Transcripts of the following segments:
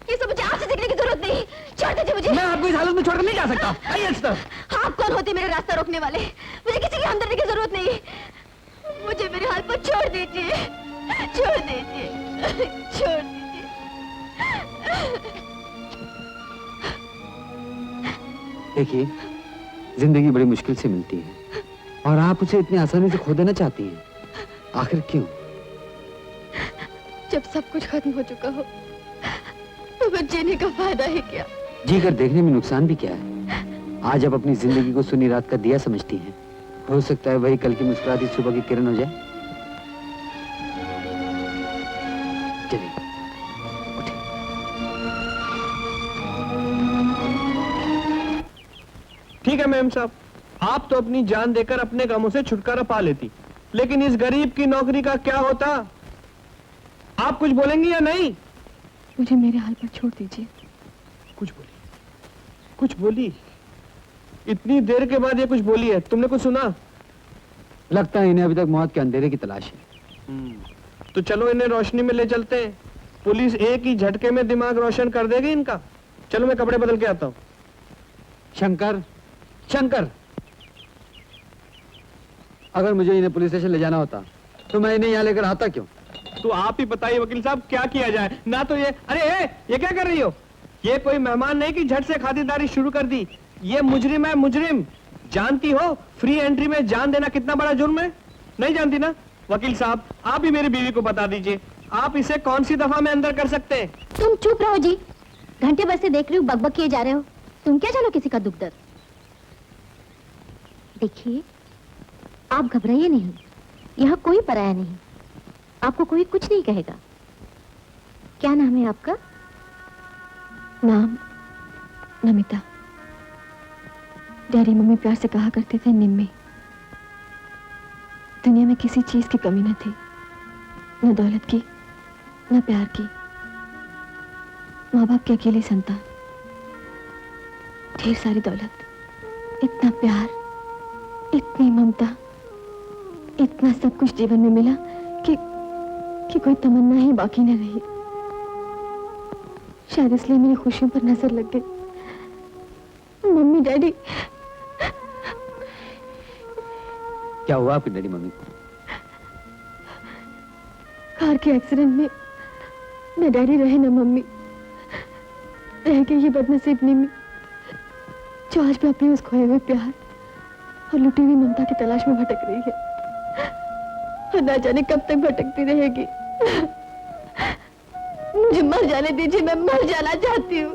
ये सब मुझे आपसे सीखने की जरूरत नहीं। छोड़ दीजिए मुझे। मैं आपको इस हालत में छोड़कर नहीं जा सकता। आइए इस तरफ। आप कौन होते मेरे रास्ता रोकने वाले? मुझे किसी की हमदर्दी की जरूरत नहीं। मुझे मेरे हाल पर छोड़ दीजिए, छोड़ दीजिए, छोड़ दीजिए। देखिए, जिंदगी बड़ी मुश्किल से मिलती है और आप उसे इतनी आसानी से खो देना चाहती हैं। आखिर क्यों? जब सब कुछ खत्म हो चुका हो तो फिर जीने का फायदा है क्या? जी कर देखने में नुकसान भी क्या है? आज आप अपनी जिंदगी को सुनी रात का दिया समझती हैं। हो सकता है वही कल की मुस्कुराती सुबह की किरण हो जाए। चलिए उठिए। ठीक है मैम साहब, आप तो अपनी जान देकर अपने गमों से छुटकारा पा लेती, लेकिन इस गरीब की नौकरी का क्या होता? आप कुछ बोलेंगी या नहीं? मुझे मेरे हाल पर छोड़ दीजिए। कुछ बोली, कुछ बोली? इतनी देर के बाद ये कुछ बोली है, तुमने कुछ सुना? लगता है इन्हें अभी तक मौत के अंधेरे की तलाश है। तो चलो इन्हें रोशनी में ले चलते हैं। पुलिस एक ही झटके में दिमाग रोशन कर देगी इनका। चलो मैं कपड़े बदल के आता हूँ। शंकर, शंकर, अगर मुझे इन्हें पुलिस स्टेशन ले जाना होता तो मैं इन्हें यहाँ लेकर आता क्यों? तो आप ही बताइए वकील साहब, क्या किया जाए? ना तो ये, अरे ये क्या कर रही हो? ये कोई मेहमान नहीं कि झट से खातिरदारी शुरू कर दी। ये मुजरिम है, मुजरिम। जानती हो फ्री एंट्री में जान देना कितना बड़ा जुर्म है? नहीं जानती ना? वकील साहब, आप ही मेरी बीवी को बता दीजिए, आप इसे कौन सी दफा में अंदर कर सकते हैं? तुम चुप रहो जी। घंटे भर से देख रही हूँ बकबक किए जा रहे हो। तुम क्या जानो किसी का दुख दर्द? देखिए, आप घबराइए नहीं। यहाँ कोई पराया नहीं। आपको कोई कुछ नहीं कहेगा। क्या नाम है आपका? नाम नमिता। डैडी मम्मी प्यार से कहा करते थे निम्मी। दुनिया में किसी चीज की कमी न थी, न दौलत की, न प्यार की। माँ बाप की अकेली संतान, ढेर सारी दौलत, इतना प्यार, इतनी ममता, इतना सब कुछ जीवन में मिला कि कोई तमन्ना ही बाकी न रही। शायद इसलिए मेरी खुशियों पर नजर लग गई। Mummy daddy. क्या हुआ आपकी डैडी मम्मी को? कार के एक्सीडेंट में न डैडी रहे न मम्मी। रह गई ये बदनसीब निम्मी, जो आज भी अपने उस खोए हुए प्यार और लुटी हुई ममता की तलाश में भटक रही है और ना जाने कब तक भटकती रहेगी। मुझे मर जाने दीजिए, मैं मर जाना चाहती हूँ।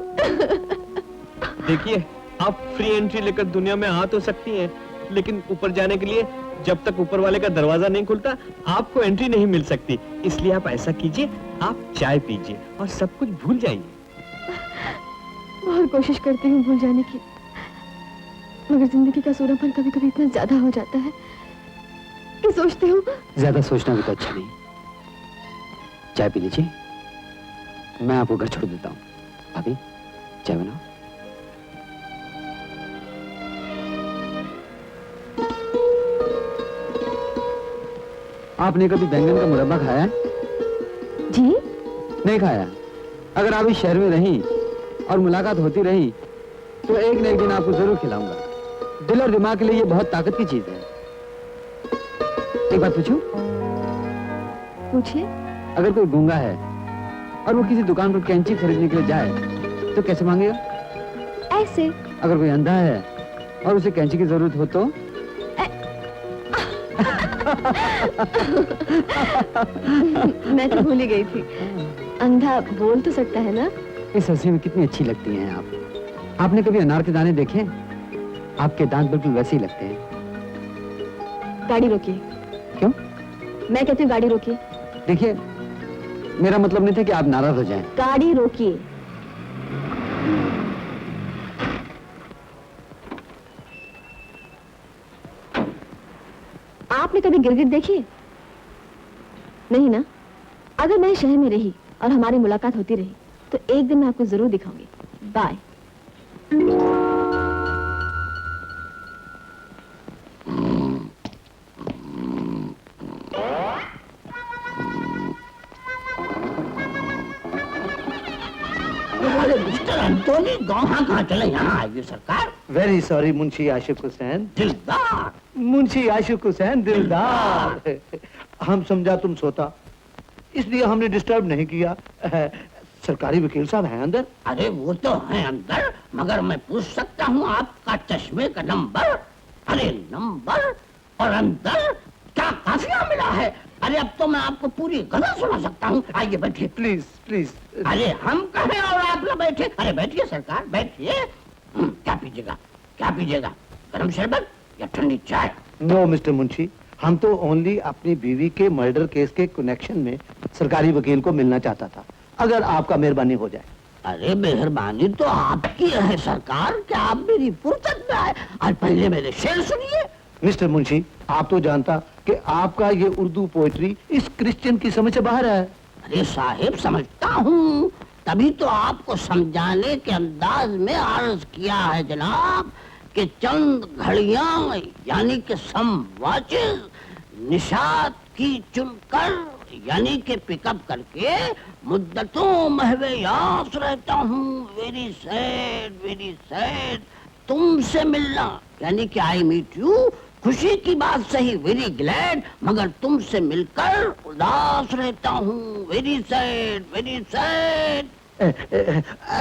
देखिए, आप फ्री एंट्री लेकर दुनिया में आ तो सकती हैं, लेकिन ऊपर जाने के लिए जब तक ऊपर वाले का दरवाजा नहीं खुलता आपको एंट्री नहीं मिल सकती। इसलिए आप ऐसा कीजिए, आप चाय पीजिए और सब कुछ भूल जाइए। बहुत कोशिश करती हूँ भूल जाने की, मगर जिंदगी का सूरापन कभी कभी इतना ज्यादा हो जाता है कि सोचती हूँ। ज्यादा सोचना भी तो अच्छा नहीं। चाय पी लीजिए, मैं आपको घर छोड़ देता हूँ। भाभी, चाय बनाओ। आपने कभी बैंगन का मुरब्बा खाया है? जी नहीं खाया। अगर आप इस शहर में रही और मुलाकात होती रही तो एक न एक दिन आपको जरूर खिलाऊंगा। दिल और दिमाग के लिए ये बहुत ताकत की चीज है। एक बात पूछूं? पूछिए। अगर कोई गूंगा है और वो किसी दुकान पर कैंची खरीदने के लिए जाए तो कैसे मांगेगा? ऐसे। अगर कोई अंधा है और उसे कैंची की जरूरत हो तो? मैं तो भूल ही गई थी। अंधा बोल तो सकता है ना? इस हंसी में कितनी अच्छी लगती हैं आप। आपने कभी अनार के दाने देखे? आपके दांत बिल्कुल वैसे ही लगते हैं। गाड़ी रोकिए। क्यों? मैं कहती हूँ गाड़ी रोकिए। देखिए, मेरा मतलब नहीं था कि आप नाराज हो जाएं। गाड़ी रोकिए। आपने कभी गिरगिट देखी है? नहीं ना? अगर मैं शहर में रही और हमारी मुलाकात होती रही तो एक दिन मैं आपको जरूर दिखाऊंगी। बाय। अरे मिस्टर अंटोनी कहाँ चले, यहाँ आइए सरकार। वेरी सॉरी मुंशी आशिक हुसैन। दिलदार मुंशी आशिक हुसैन दिलदार। हम समझा तुम सोता, इसलिए हमने डिस्टर्ब नहीं किया। सरकारी वकील साहब हैं अंदर? अरे वो तो है अंदर, मगर मैं पूछ सकता हूँ आपका चश्मे का नंबर? अरे नंबर और अंदर क्या काफिया मिला है। अरे अब तो मैं आपको पूरी गजल सुना सकता हूँ। आइए बैठिए। Please please. अरे हम कहें और आप लोग बैठे। अरे बैठिए सरकार बैठिए। क्या पीजिएगा, क्या पीजिएगा, गरम शरबत या ठंडी चाय? नो मिस्टर मुंशी, हम तो ओनली अपनी बीवी के मर्डर केस के कनेक्शन में सरकारी वकील को मिलना चाहता था, अगर आपका मेहरबानी हो जाए। अरे मेहरबानी तो आपकी है सरकार, क्या आप मेरी फुर्सत में आए। आज पहले मेरे शेर सुनिए। मिस्टर मुंशी, आप तो जानता कि आपका ये उर्दू पोएट्री इस क्रिश्चियन की समझ से बाहर है। अरे साहिब समझता हूँ, तभी तो आपको समझाने के अंदाज में अर्ज किया है जनाब कि चंद घड़ियां यानी कि सम वॉचेस निशात की चुनकर यानी कि पिकअप करके मुद्दतों महवे यास रहता हूँ। वेरी सैड तुमसे मिलना यानी कि आई मीट यू, खुशी की बात सही वेरी ग्लैड, मगर तुमसे मिलकर उदास रहता हूँ। Very sad.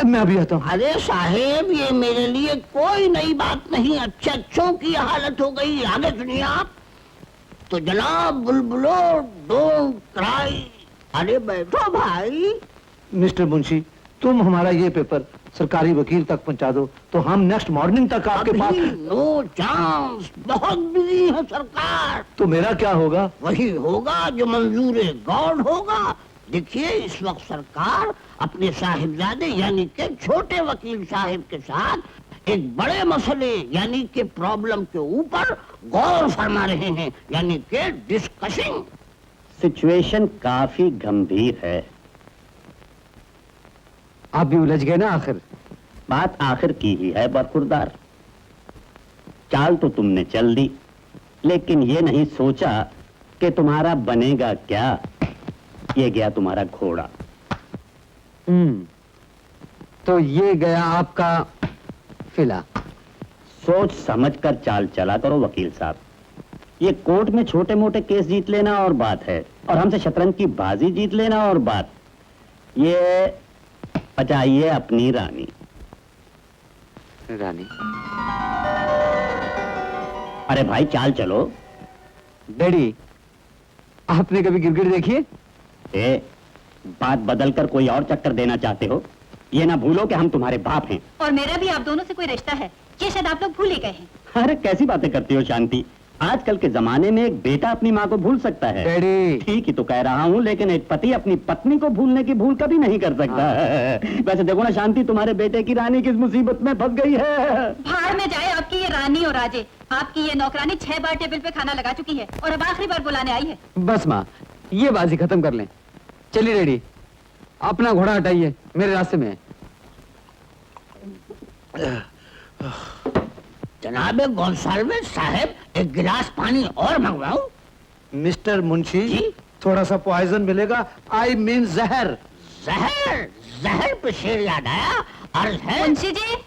मैं अभी आता हूँ। अरे साहेब ये मेरे लिए कोई नई बात नहीं, अच्छों की हालत हो गई। आगे सुनिए आप। तो जनाब बुलबुलो डोंट क्राई। अरे बैठो भाई। मिस्टर मुंशी, तुम हमारा ये पेपर सरकारी वकील तक पहुंचा दो तो हम नेक्स्ट मॉर्निंग तक आपके पास। नो चांस, बहुत बिजी है सरकार। तो मेरा क्या होगा? वही होगा जो मंजूर गॉड होगा। देखिए इस वक्त सरकार अपने साहिबजादे यानी के छोटे वकील साहिब के साथ एक बड़े मसले यानी के प्रॉब्लम के ऊपर गौर फरमा रहे हैं, यानी के डिस्कसिंग। सिचुएशन काफी गंभीर है। आप भी उलझ गए ना आखिर? बात आखिर की ही है बरखुरदार। चाल तो तुमने चल दी, लेकिन ये नहीं सोचा कि तुम्हारा बनेगा क्या। ये गया तुम्हारा घोड़ा। तो ये गया आपका फिला। सोच समझ कर चाल चला करो वकील साहब। ये कोर्ट में छोटे मोटे केस जीत लेना और बात है, और हमसे शतरंज की बाजी जीत लेना और बात। ये बचाइए अपनी रानी। रानी? अरे भाई चाल चलो। डैडी, आपने कभी क्रिकेट देखी है? बात बदल कर कोई और चक्कर देना चाहते हो? ये ना भूलो कि हम तुम्हारे बाप हैं। और मेरा भी आप दोनों से कोई रिश्ता है, ये शायद आप लोग भूल ही गए हैं। अरे कैसी बातें करती हो शांति। आजकल के जमाने में एक बेटा अपनी माँ को भूल सकता है। डैडी, ठीक ही तो कह रहा हूँ, लेकिन एक पति अपनी पत्नी को भूलने की भूल कभी नहीं कर सकता। वैसे देखो ना शांति, तुम्हारे बेटे की रानी किस मुसीबत में फंस गई है। भाड़ में जाए आपकी ये रानी और राजे। आपकी ये नौकरानी 6 बार टेबल पे खाना लगा चुकी है और अब आखिरी बार बुलाने आई है। बस माँ, ये बाजी खत्म कर लें। चलिए डैडी, अपना घोड़ा हटाइए, मेरे रास्ते में है। जनाबे गोंसाल्विस साहब, एक गिलास पानी और मंगवाऊं? मिस्टर मुंशी जी? थोड़ा सा पॉइजन मिलेगा, आई मीन जहर। जहर पे शेर याद आया। अर्ज है मुंशी जी।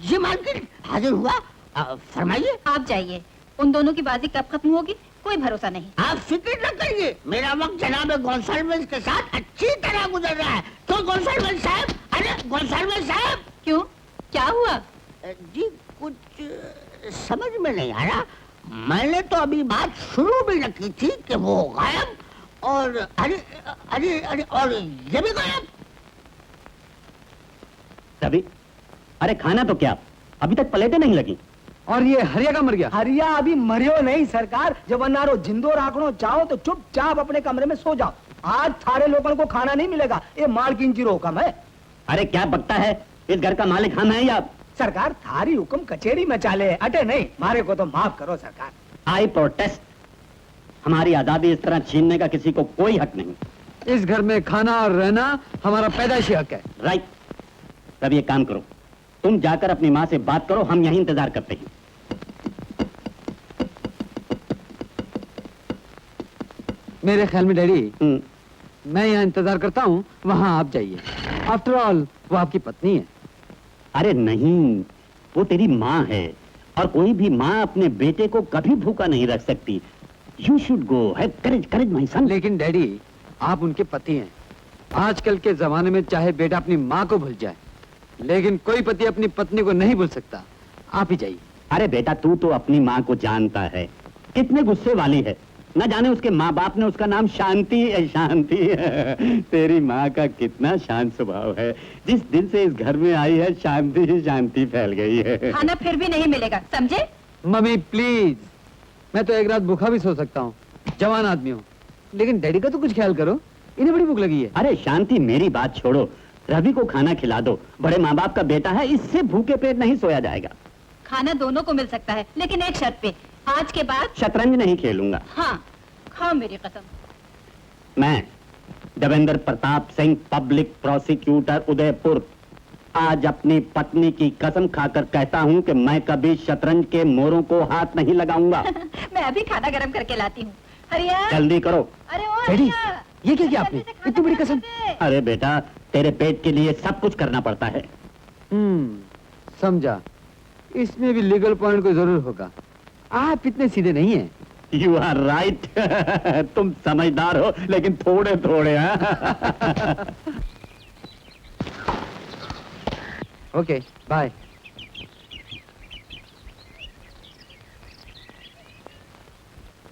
जी मालकिन, हाजिर हुआ। फरमाइए। आप जाइए, उन दोनों की बाजी कब खत्म होगी कोई भरोसा नहीं। आप फिक्र न करिए, मेरा वक्त जनाबे गोंसाल्विस के साथ अच्छी तरह गुजर रहा है। तो गोंसाल्विस साहब, अरे गोंसाल्विस साहब। क्यों, क्या हुआ? जी कुछ समझ में नहीं आ रहा। मैंने तो अभी बात शुरू भी न की थी कि वो गायब, और अरे अरे अरे और ये भी गायब। रवि, अरे खाना तो क्या, अभी तक प्लेटें नहीं लगी। और ये हरिया का मर गया? हरिया अभी मरियो नहीं सरकार। जब अनारो जिंदो राखनो चाहो तो चुपचाप अपने कमरे में सो जाओ। आज सारे लोगों को खाना नहीं मिलेगा, ये मालकिन की रोकम है। अरे क्या बकता है, इस घर का मालिक हम हैं या सरकार? थारी हुक्म कचेरी में चाले, अटे नहीं। मारे को तो माफ करो सरकार। आई प्रोटेस्ट। हमारी आजादी इस तरह छीनने का किसी को कोई हक नहीं। इस घर में खाना और रहना हमारा पैदाइशी हक है। राइट। रवि एक काम करो, तुम जाकर अपनी माँ से बात करो, हम यहीं इंतजार करते हैं। मेरे ख्याल में डैडी, मैं यहाँ इंतजार करता हूँ, वहाँ आप जाइए। आफ्टर ऑल वो आपकी पत्नी है। अरे नहीं, वो तेरी माँ है और कोई भी माँ अपने बेटे को कभी भूखा नहीं रख सकती। You should go, have courage, courage my son. लेकिन डैडी, आप उनके पति हैं। आजकल के जमाने में चाहे बेटा अपनी माँ को भूल जाए, लेकिन कोई पति अपनी पत्नी को नहीं भूल सकता। आप ही जाइए। अरे बेटा, तू तो अपनी माँ को जानता है, कितने गुस्से वाली है। न जाने उसके माँ बाप ने उसका नाम शांति है। तेरी माँ का कितना शांत स्वभाव है। जिस दिन से इस घर में आई है, शांति ही शांति फैल गई है। खाना फिर भी नहीं मिलेगा, समझे? मम्मी प्लीज, मैं तो एक रात भूखा भी सो सकता हूँ, जवान आदमी हूँ, लेकिन डैडी का तो कुछ ख्याल करो, इन्हें बड़ी भूख लगी है। अरे शांति, मेरी बात छोड़ो, रवि को खाना खिला दो। बड़े माँ बाप का बेटा है, इससे भूखे पेट नहीं सोया जाएगा। खाना दोनों को मिल सकता है, लेकिन एक शर्त पे, आज के बाद शतरंज नहीं खेलूंगा। हाँ, खाओ मेरी कसम। मैं देवेंद्र प्रताप सिंह, पब्लिक प्रोसिक्यूटर, उदयपुर, आज अपनी पत्नी की कसम खाकर कहता हूँ कि मैं कभी शतरंज के मोरों को हाथ नहीं लगाऊंगा। मैं अभी खाना गरम करके लाती हूँ। हरिया, जल्दी करो। अरे ओ डैडी, हरिया, ये क्या किया आपने? जल्दी से खाना इतनी बड़ी बना कसम? दे। अरे बेटा, तेरे पेट के लिए सब कुछ करना पड़ता है। समझा। इसमें भी लीगल पॉइंट कोई जरूर होगा। आप इतने सीधे नहीं हैं। You are right. तुम समझदार हो, लेकिन थोड़े थोड़े। Okay, bye.